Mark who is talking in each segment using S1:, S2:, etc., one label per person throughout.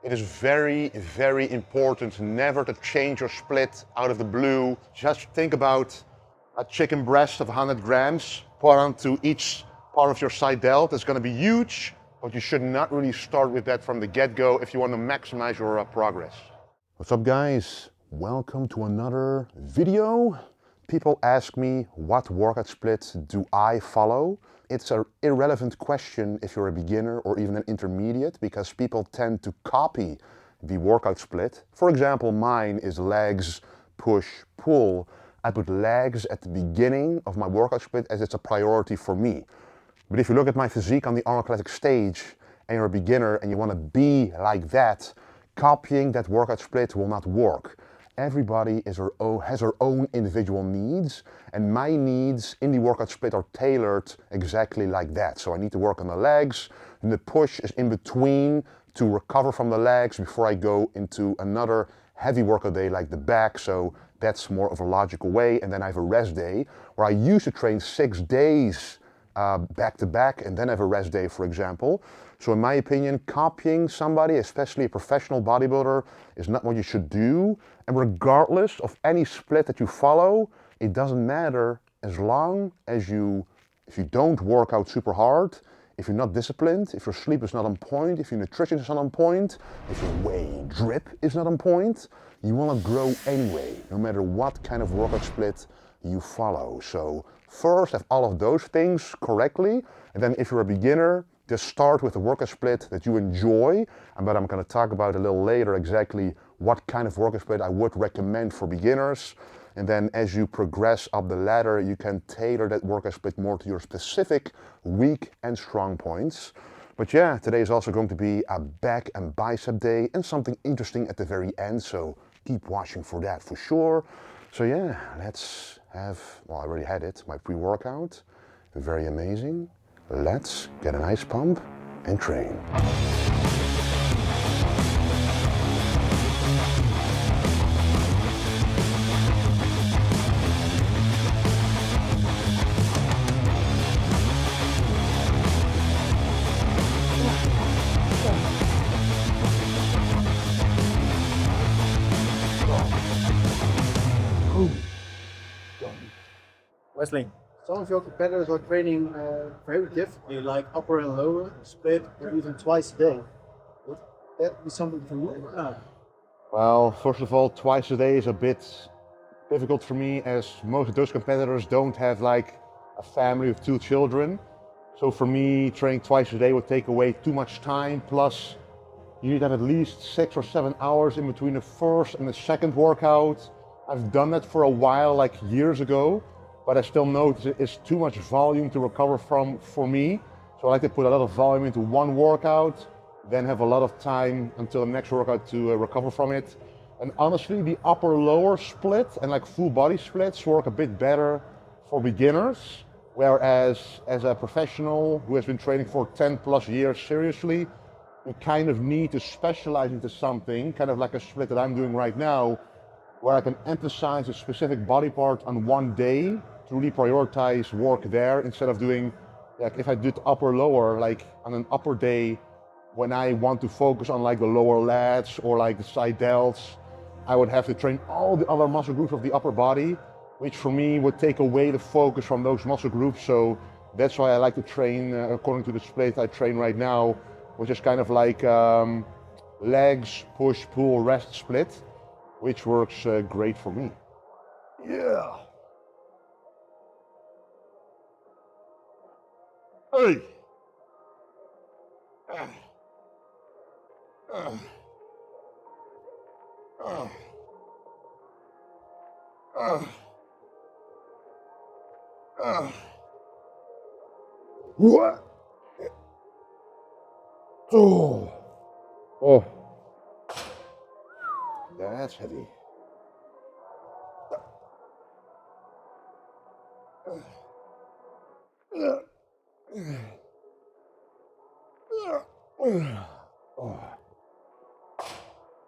S1: It is very, very important never to change your split out of the blue. Just think about a chicken breast of 100 grams, put onto each part of your side delt. It's going to be huge, but you should not really start with that from the get-go if you want to maximize your progress. What's up, guys? Welcome to another video. People ask me, what workout split do I follow? It's an irrelevant question if you're a beginner or even an intermediate, because people tend to copy the workout split. For example, mine is legs, push, pull. I put legs at the beginning of my workout split as it's a priority for me. But if you look at my physique on the Arnold Classic stage and you're a beginner and you want to be like that, copying that workout split will not work. Everybody has her own individual needs, and my needs in the workout split are tailored exactly like that. So I need to work on the legs, and the push is in between to recover from the legs before I go into another heavy workout day like the back. So that's more of a logical way. And then I have a rest day where I used to train 6 days back to back and then have a rest day, for example. So in my opinion, copying somebody, especially a professional bodybuilder, is not what you should do. And regardless of any split that you follow, it doesn't matter as long as if you don't work out super hard, if you're not disciplined, if your sleep is not on point, if your nutrition is not on point, if your whey drip is not on point, you want to grow anyway, no matter what kind of workout split you follow. So first, have all of those things correctly, and then if you're a beginner, just start with a workout split that you enjoy, but I'm going to talk about a little later exactly what kind of workout split I would recommend for beginners. And then as you progress up the ladder, you can tailor that workout split more to your specific weak and strong points. But yeah, today is also going to be a back and bicep day and something interesting at the very end, so keep watching for that for sure. So yeah, let's have, well, I already had it, my pre-workout. Very amazing. Let's get a nice pump and train.
S2: Wesley, some of your competitors are training very differently, like upper and lower, split, or even twice a day. Would that be something for you?
S1: Well, first of all, twice a day is a bit difficult for me, as most of those competitors don't have like a family with 2 children. So for me, training twice a day would take away too much time. Plus, you need to have at least 6 or 7 hours in between the first and the second workout. I've done that for a while, like years ago, but I still notice it's too much volume to recover from for me. So I like to put a lot of volume into one workout, then have a lot of time until the next workout to recover from it. And honestly, the upper-lower split and like full body splits work a bit better for beginners. Whereas as a professional who has been training for 10 plus years seriously, you kind of need to specialize into something, kind of like a split that I'm doing right now, where I can emphasize a specific body part on one day to really prioritize work there, instead of doing, like if I did upper lower, like on an upper day, when I want to focus on like the lower lats or like the side delts, I would have to train all the other muscle groups of the upper body, which for me would take away the focus from those muscle groups. So that's why I like to train according to the split I train right now, which is kind of like legs, push, pull, rest split, which works great for me. Yeah. Hey. What? Oh. Oh. That's heavy.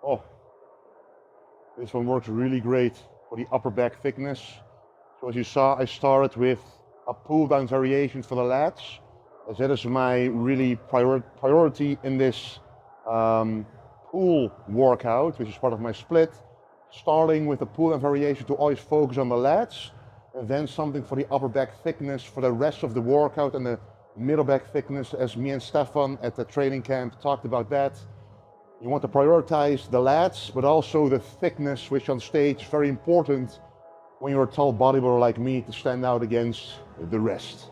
S1: Oh, this one works really great for the upper back thickness. So as you saw, I started with a pull down variation for the lats, as that is my really priority in this pull workout, which is part of my split, starting with the pull and variation to always focus on the lats, and then something for the upper back thickness for the rest of the workout, and the middle back thickness, as me and Stefan at the training camp talked about that. You want to prioritize the lats, but also the thickness, which on stage is very important when you're a tall bodybuilder like me to stand out against the rest.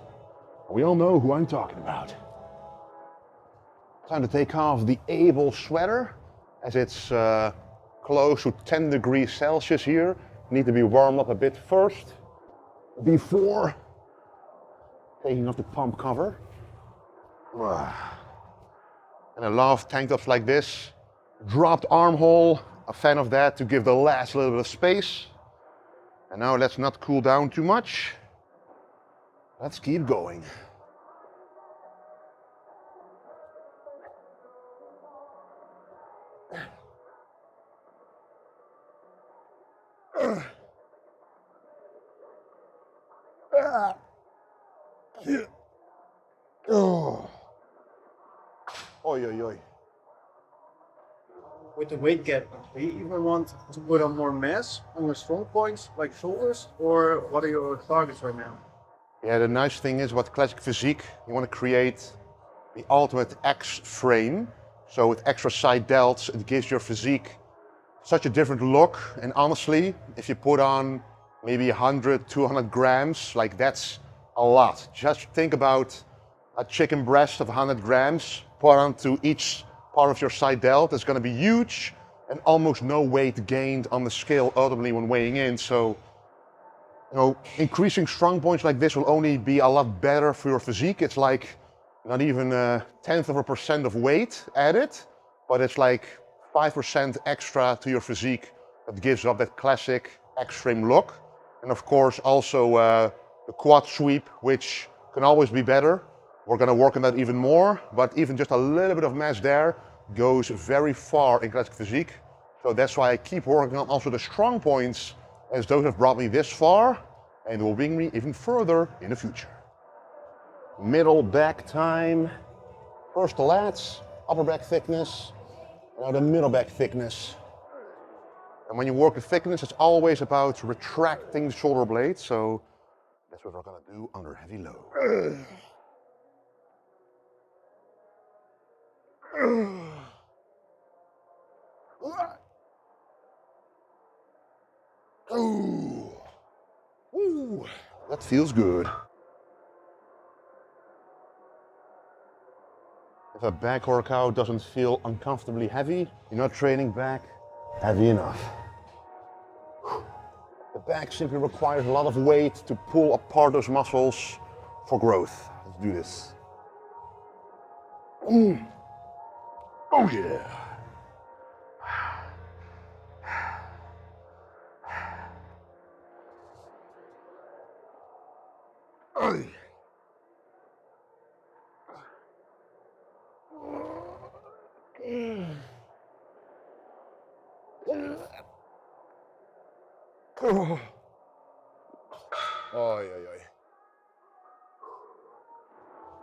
S1: We all know who I'm talking about. Time to take off the Able sweater, as it's close to 10 degrees Celsius here. Need to be warmed up a bit first before taking off the pump cover. And I love tank tops like this. Dropped armhole, a fan of that to give the lats a little bit of space. And now let's not cool down too much. Let's keep going. Oh. Oi, oi, oi.
S2: With the weight gap, do you even want to put on more mass on your strong points, like shoulders, or what are your targets right now?
S1: Yeah, the nice thing is about Classic Physique, you want to create the ultimate X frame. So with extra side delts, it gives your physique such a different look. And honestly, if you put on maybe 100, 200 grams, like that's a lot. Just think about a chicken breast of 100 grams, put onto each part of your side delt. It's going to be huge and almost no weight gained on the scale ultimately when weighing in. So, you know, increasing strong points like this will only be a lot better for your physique. It's like not even a 0.1% of weight added, but it's like 5% extra to your physique that gives up that classic X-frame look. And of course also the quad sweep, which can always be better. We're going to work on that even more, but even just a little bit of mass there goes very far in Classic Physique. So that's why I keep working on also the strong points, as those have brought me this far and will bring me even further in the future. Middle back time. First the lats, upper back thickness, now the middle back thickness. And when you work the thickness, it's always about retracting the shoulder blade. So that's what we're going to do under heavy load. Ooh. Ooh. That feels good. If a back workout doesn't feel uncomfortably heavy, you're not training back heavy enough. The back simply requires a lot of weight to pull apart those muscles for growth. Let's do this. Oh yeah.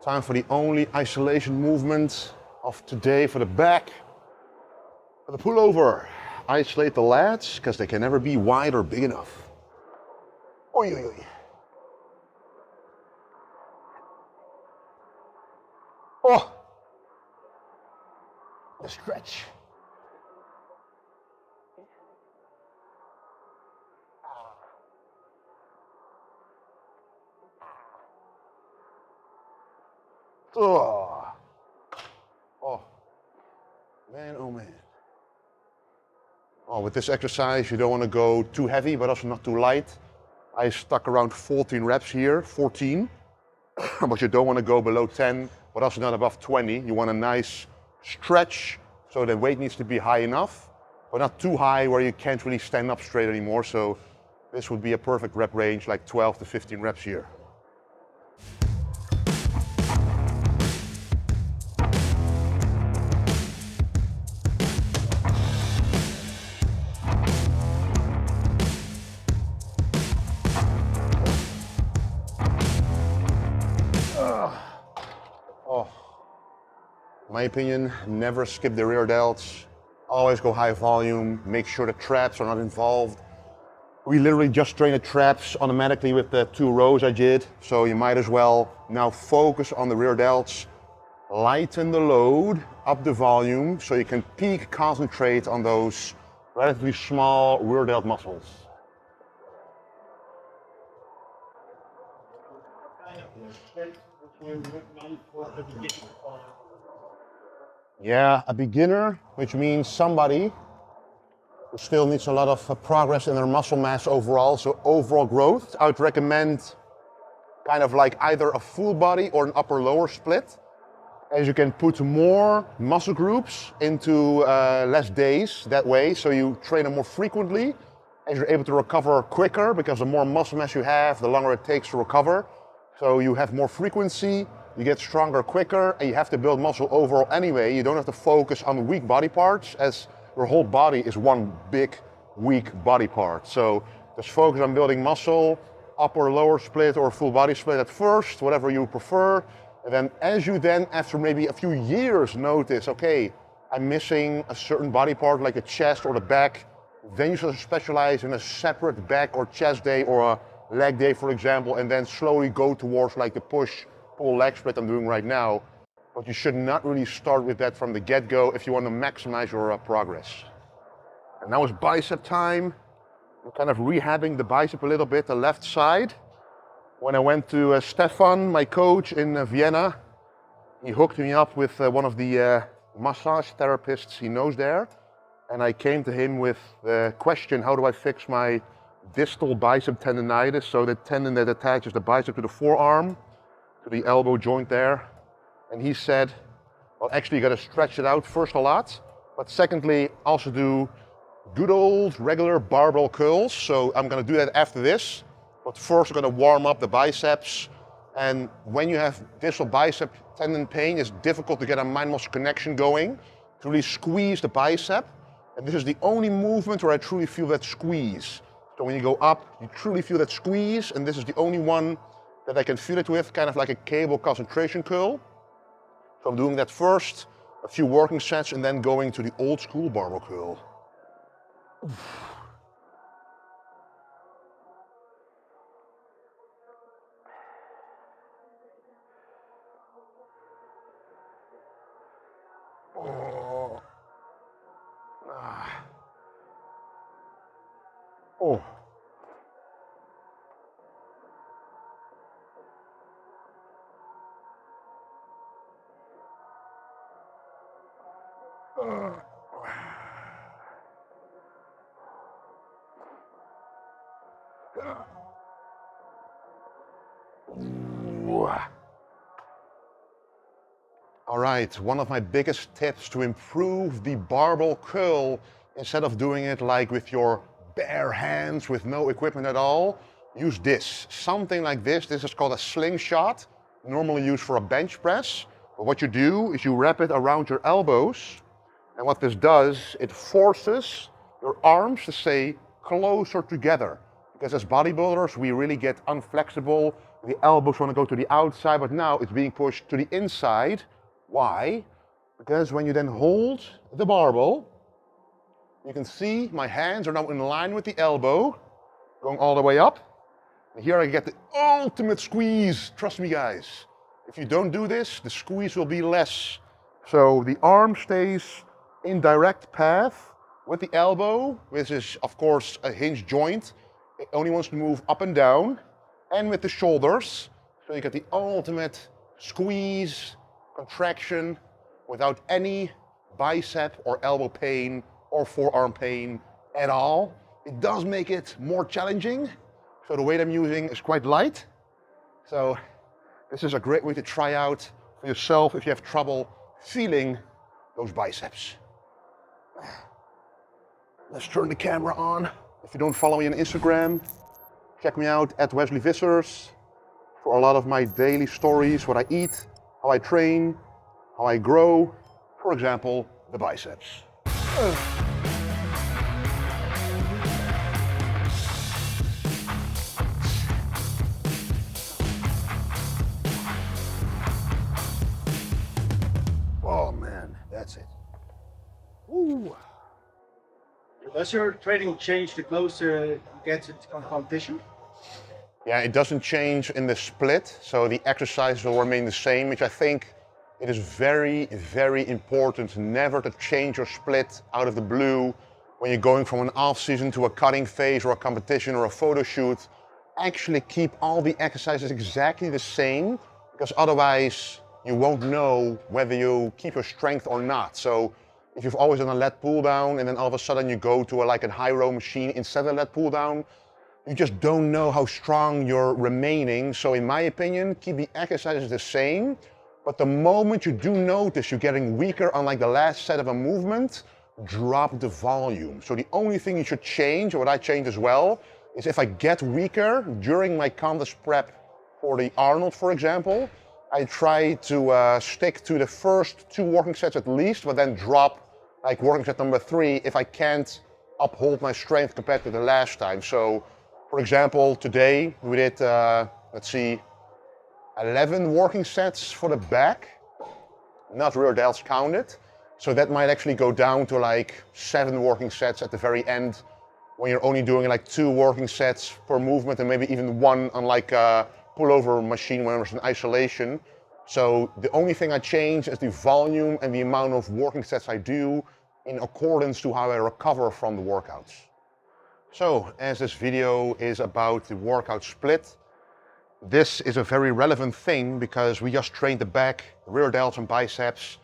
S1: Time for the only isolation movement of today for the back. For the pullover, isolate the lats because they can never be wide or big enough. Oi, oi, oi. Oh, the stretch. Oh, oh, man, oh man. Oh, with this exercise, you don't want to go too heavy, but also not too light. I stuck around 14 reps here, 14. But you don't want to go below 10, but also not above 20. You want a nice stretch, so the weight needs to be high enough, but not too high where you can't really stand up straight anymore. So this would be a perfect rep range, like 12 to 15 reps here. Oh, in my opinion, never skip the rear delts. Always go high volume, make sure the traps are not involved. We literally just train the traps automatically with the 2 rows I did, so you might as well now focus on the rear delts, lighten the load, up the volume, so you can peak concentrate on those relatively small rear delt muscles. Yeah, a beginner, which means somebody who still needs a lot of progress in their muscle mass overall, so overall growth. I would recommend kind of like either a full body or an upper lower split, as you can put more muscle groups into less days that way, so you train them more frequently, as you're able to recover quicker, because the more muscle mass you have, the longer it takes to recover. So you have more frequency, you get stronger quicker, and you have to build muscle overall anyway. You don't have to focus on weak body parts, as your whole body is one big weak body part. So just focus on building muscle, upper lower split or full body split at first, whatever you prefer. And then as you then, after maybe a few years, notice, okay, I'm missing a certain body part like the chest or the back, then you start to specialize in a separate back or chest day or a leg day, for example, and then slowly go towards like the push-pull leg split I'm doing right now. But you should not really start with that from the get-go if you want to maximize your progress. And now it's bicep time. I'm kind of rehabbing the bicep a little bit, the left side. When I went to Stefan, my coach in Vienna, he hooked me up with one of the massage therapists he knows there. And I came to him with the question, how do I fix my distal bicep tendonitis? So the tendon that attaches the bicep to the forearm, to the elbow joint there. And he said, well, actually you got to stretch it out first a lot, but secondly, also do good old regular barbell curls. So I'm going to do that after this. But first, we're going to warm up the biceps. And when you have distal bicep tendon pain, it's difficult to get a mind-muscle connection going, to really squeeze the bicep. And this is the only movement where I truly feel that squeeze. So when you go up, you truly feel that squeeze. And this is the only one that I can feel it with, kind of like a cable concentration curl. So I'm doing that first, a few working sets, and then going to the old school barbell curl. Oh. Ah. Oh. All right, one of my biggest tips to improve the barbell curl, instead of doing it like with your bare hands with no equipment at all, use this. Something like this. This is called a slingshot, normally used for a bench press. But what you do is you wrap it around your elbows, and what this does, it forces your arms to stay closer together. Because as bodybuilders, we really get unflexible. The elbows want to go to the outside, but now it's being pushed to the inside. Why? Because when you then hold the barbell, you can see my hands are now in line with the elbow, going all the way up. And here I get the ultimate squeeze. Trust me, guys. If you don't do this, the squeeze will be less. So the arm stays in direct path with the elbow, which is, of course, a hinge joint. It only wants to move up and down, and with the shoulders. So you get the ultimate squeeze, contraction, without any bicep or elbow pain or forearm pain at all. It does make it more challenging. So the weight I'm using is quite light. So this is a great way to try out for yourself if you have trouble feeling those biceps. Let's turn the camera on. If you don't follow me on Instagram, check me out at Wesley Vissers for a lot of my daily stories, what I eat, how I train, how I grow, for example, the biceps. Oh man, that's it. Woo.
S2: Does your training change the closer you get to competition?
S1: Yeah, it doesn't change in the split, so the exercises will remain the same, which I think it is very, very important never to change your split out of the blue when you're going from an off-season to a cutting phase or a competition or a photo shoot. Actually keep all the exercises exactly the same, because otherwise you won't know whether you keep your strength or not. So if you've always done a lat pull down and then all of a sudden you go to like a high row machine instead of a lat pull down, you just don't know how strong you're remaining. So in my opinion, keep the exercises the same, but the moment you do notice you're getting weaker on like the last set of a movement, drop the volume. So the only thing you should change, or what I change as well, is if I get weaker during my contest prep for the Arnold, for example, I try to stick to the first 2 working sets at least, but then drop like working set number 3 if I can't uphold my strength compared to the last time. So for example, today we did, let's see, 11 working sets for the back, not rear delts counted. So that might actually go down to like 7 working sets at the very end when you're only doing like 2 working sets per movement and maybe even 1 on like a pullover machine when it's in isolation. So the only thing I change is the volume and the amount of working sets I do in accordance to how I recover from the workouts. So, as this video is about the workout split, this is a very relevant thing because we just trained the back, rear delts and biceps,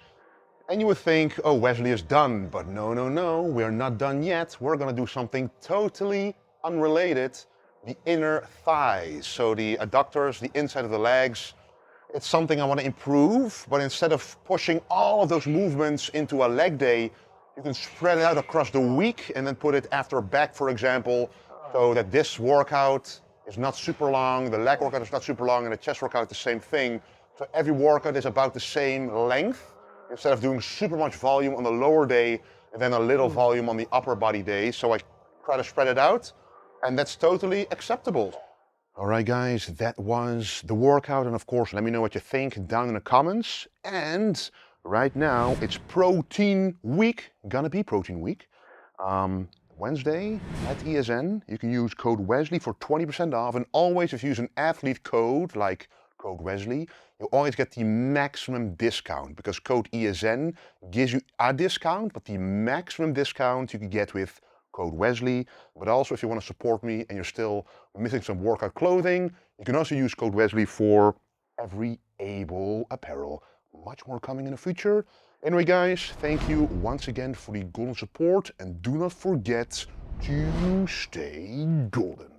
S1: and you would think, oh, Wesley is done, but no, no, no, we're not done yet. We're gonna do something totally unrelated, the inner thighs. So the adductors, the inside of the legs, it's something I wanna improve, but instead of pushing all of those movements into a leg day, you can spread it out across the week and then put it after back, for example, so that this workout is not super long, the leg workout is not super long, and the chest workout the same thing. So every workout is about the same length, instead of doing super much volume on the lower day and then a little volume on the upper body day. So I try to spread it out, and that's totally acceptable. All right, guys, that was the workout. And of course, let me know what you think down in the comments. And right now, it's protein week, gonna be protein week. Wednesday at ESN, you can use code Wesley for 20% off. And always, if you use an athlete code like code Wesley, you always get the maximum discount, because code ESN gives you a discount, but the maximum discount you can get with code Wesley. But also, if you want to support me and you're still missing some workout clothing, you can also use code Wesley for every able apparel. Much more coming in the future. Anyway, guys, thank you once again for the golden support, and do not forget to stay golden.